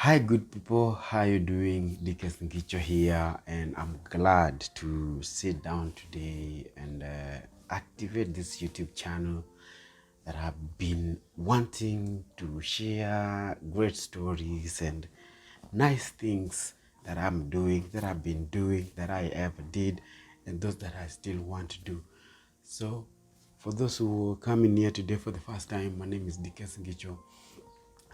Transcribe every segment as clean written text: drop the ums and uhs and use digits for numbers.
Hi, good people. How you doing? Dickens Ngicho here, and I'm glad to sit down today and activate this YouTube channel that I've been wanting to share great stories and nice things that I'm doing, that I've been doing, that I ever did, and those that I still want to do. So, for those who are coming here today for the first time, my name is Dickens Ngicho.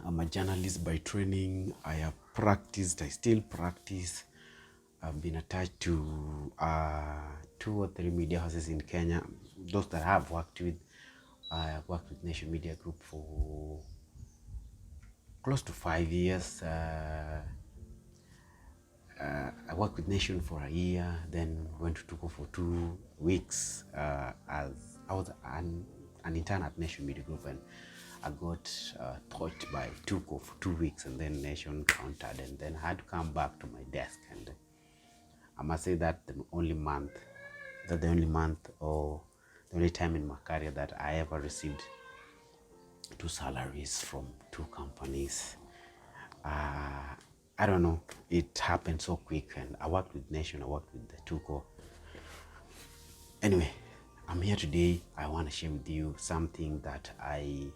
I'm a journalist by training. I have practiced, I still practice. I've been attached to 2 or 3 media houses in Kenya. Those that I have worked with, I have worked with Nation Media Group for close to 5 years. I worked with Nation for a year, then went to Tuko for 2 weeks as I was an intern at Nation Media Group, and I got taught by Tuko for 2 weeks, and then Nation countered, and then I had to come back to my desk. And I must say that the only month or the only time in my career that I ever received 2 salaries from 2 companies. I don't know, it happened so quick, and I worked with Nation, I worked with the Tuko. Anyway, I'm here today. I want to share with you something that I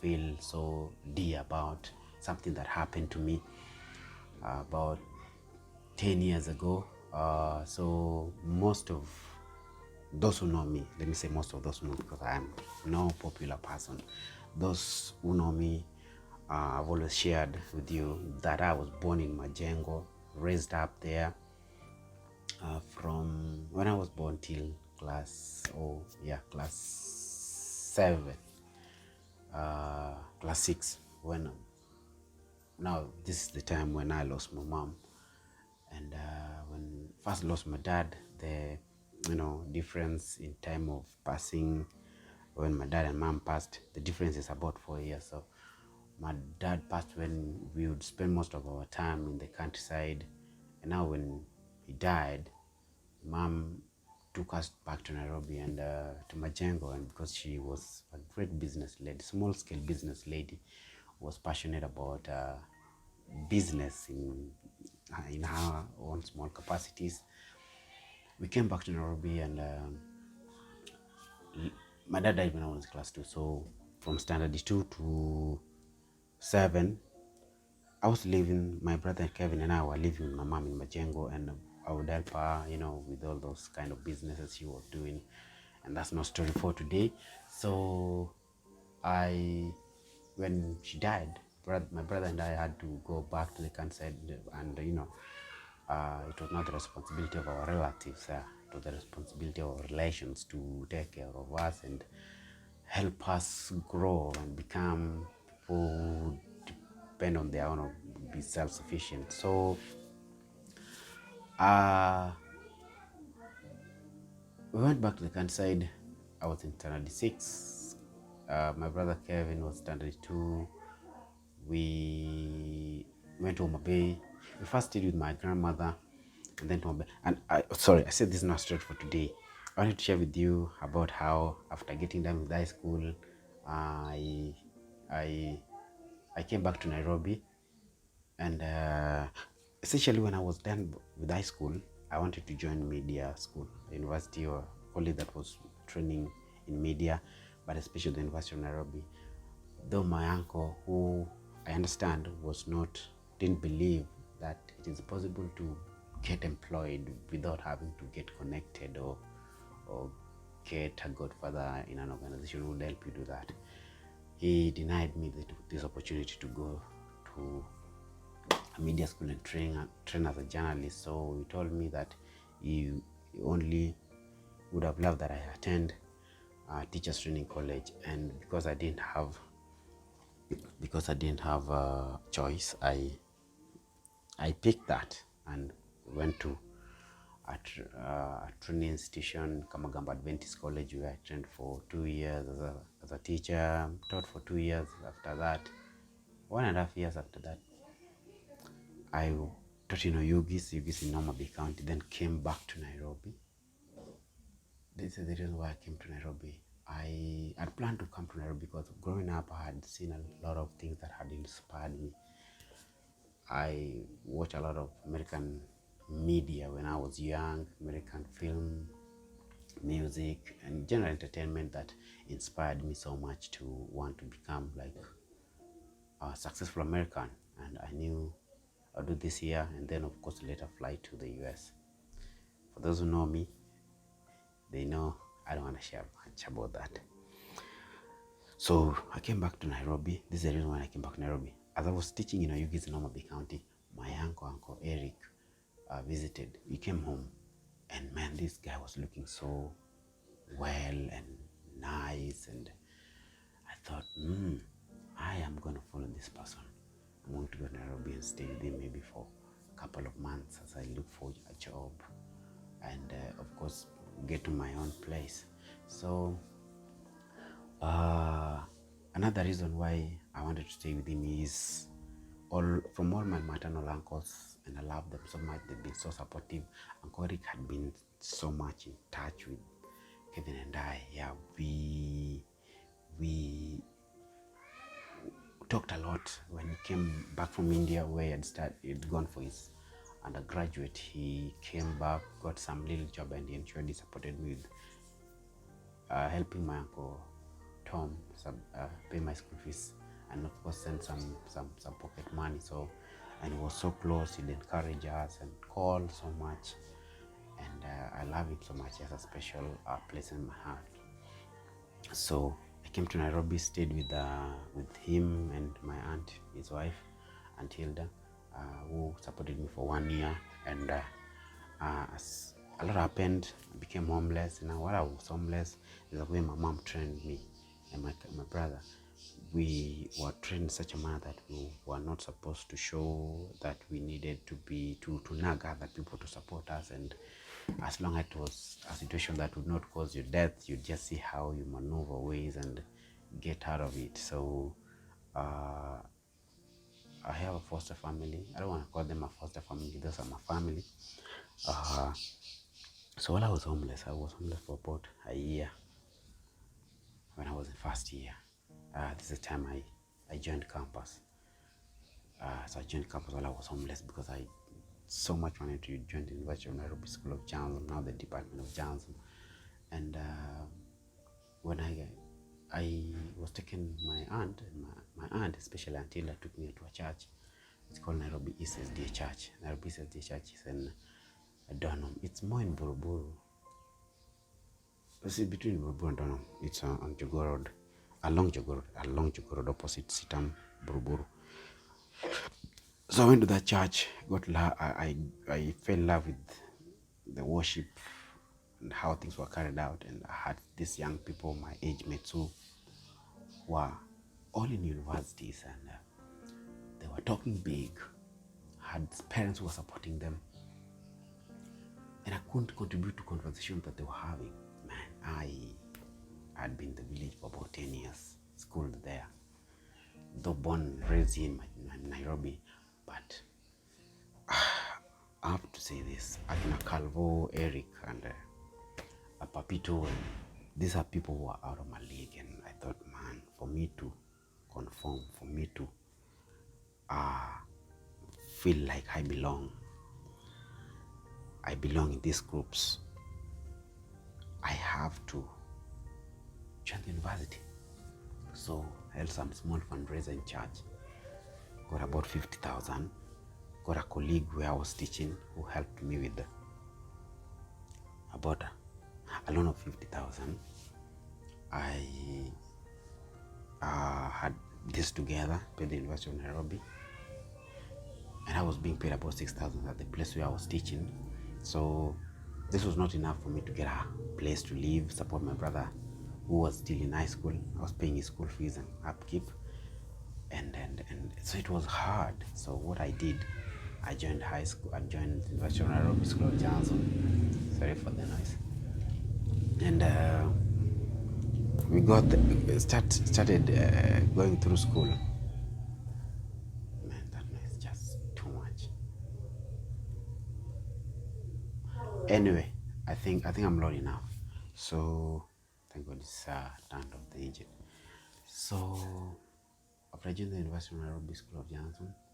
feel so dear about, something that happened to me about 10 years ago. So most of those who know me, let me say most of those who know me, because I am no popular person. Those who know me, I've always shared with you that I was born in Majengo, raised up there from when I was born till class 7, class 6. Now this is the time when I lost my mom, and when first lost my dad, the difference in time of passing. When my dad and mom passed, the difference is about 4 years. So my dad passed when we would spend most of our time in the countryside, and now when he died, mom took us back to Nairobi and to Majengo, and because she was a great business lady, small scale business lady, was passionate about business in her own small capacities. We came back to Nairobi, and my dad died when I was class 2. So from standard 2 to 7, I was living, my brother Kevin and I were living with my mom in Majengo, and I would help her, with all those kind of businesses she was doing. And that's no story for today. So when she died, my brother and I had to go back to the countryside, and it was not the responsibility of our relatives. It was the responsibility of our relations to take care of us and help us grow and become people who depend on their own or be self-sufficient. So we went back to the countryside. I was in standard 6. My brother Kevin was standard 2. We went to Homa Bay. We first stayed with my grandmother, and then to Homa Bay. And I said this is not straight for today. I wanted to share with you about how after getting done with high school, I came back to Nairobi, and essentially when I was done with high school, I wanted to join media school, university, or college that was training in media, but especially the University of Nairobi. Though my uncle, who I understand didn't believe that it is possible to get employed without having to get connected or get a godfather in an organization who would help you do that. He denied me this opportunity to go to a media school and train as a journalist. So he told me that he only would have loved that I attend teachers training college, and because I didn't have a choice, I picked that and went to a training institution, Kamagamba Adventist College, where I trained for 2 years as a teacher, taught for 2 years. After that, 1.5 years after that, I taught in Oyugis in Homa Bay County, then came back to Nairobi. This is the reason why I came to Nairobi. I had planned to come to Nairobi because growing up I had seen a lot of things that had inspired me. I watch a lot of American media when I was young, American film, music, and general entertainment that inspired me so much to want to become like a successful American. And I knew I'll do this year and then, of course, later fly to the US. For those who know me, they know I don't want to share much about that. So I came back to Nairobi. This is the reason why I came back to Nairobi. As I was teaching in Oyugis in Nairobi County, my Uncle Eric visited. He came home, and man, this guy was looking so well and nice. And I thought, I am going to follow this person. I'm going to go to Nairobi and stay with him maybe for a couple of months as I look for a job and, of course, get to my own place. So another reason why I wanted to stay with him is from all my maternal uncles, and I love them so much. They've been so supportive. Uncle Rick had been so much in touch with Kevin and I. Yeah, we talked a lot when he came back from India, where he'd gone for his undergraduate. He came back, got some little job, and he ensured he supported me with helping my uncle Tom pay my school fees, and of course send some pocket money. So, and he was so close. He'd encourage us and call so much, and I love him so much. He has a special place in my heart. So I came to Nairobi, stayed with him and my aunt, his wife, Aunt Hilda, who supported me for 1 year. And as a lot happened, I became homeless. Now, while I was homeless, there's a way my mom trained me and my brother. We were trained in such a manner that we were not supposed to show that we needed to nag other people to support us, and as long as it was a situation that would not cause you death, you just see how you maneuver ways and get out of it. So I have a foster family. I don't want to call them a foster family, those are my family. So while I was homeless for about a year. When I was in first year, this is the time I joined campus. So I joined campus while I was homeless because I so much wanted to join the University of Nairobi School of Journalism, now the Department of Journalism. And when I was taken, my aunt, especially Aunt Hilda, took me to a church. It's called Nairobi East SDA Church. Nairobi East SDA Church is in Donholm. It's more in Buruburu. It's between Buruburu and Donholm. It's on Jogoo Road, along Jogoo Road, opposite Sitam, Buruburu. So I went to that church. I fell in love with the worship and how things were carried out, and I had these young people, my age mates, who were all in universities, and they were talking big, had parents who were supporting them, and I couldn't contribute to conversations that they were having. Man, I had been in the village for about 10 years, schooled there, though born and raised in Nairobi, but I have to say this, Akina Calvo, Eric, and Papito, and these are people who are out of my league, and I thought, man, for me to conform, for me to feel like I belong in these groups, I have to join the university. So I held some small fundraiser in church, got about 50,000, got a colleague where I was teaching who helped me with about a loan of 50,000. I had this together, paid the University of Nairobi, and I was being paid about 6,000 at the place where I was teaching. So this was not enough for me to get a place to live, support my brother who was still in high school. I was paying his school fees and upkeep, and so it was hard. So what I did, I joined high school. I joined the University of Nairobi School of Journalism. Sorry for the noise. And we started going through school. Man, that noise is just too much. Anyway, I think I'm loud enough. So thank God it's turned off the engine. So after I joined the University of Nairobi School of Journalism,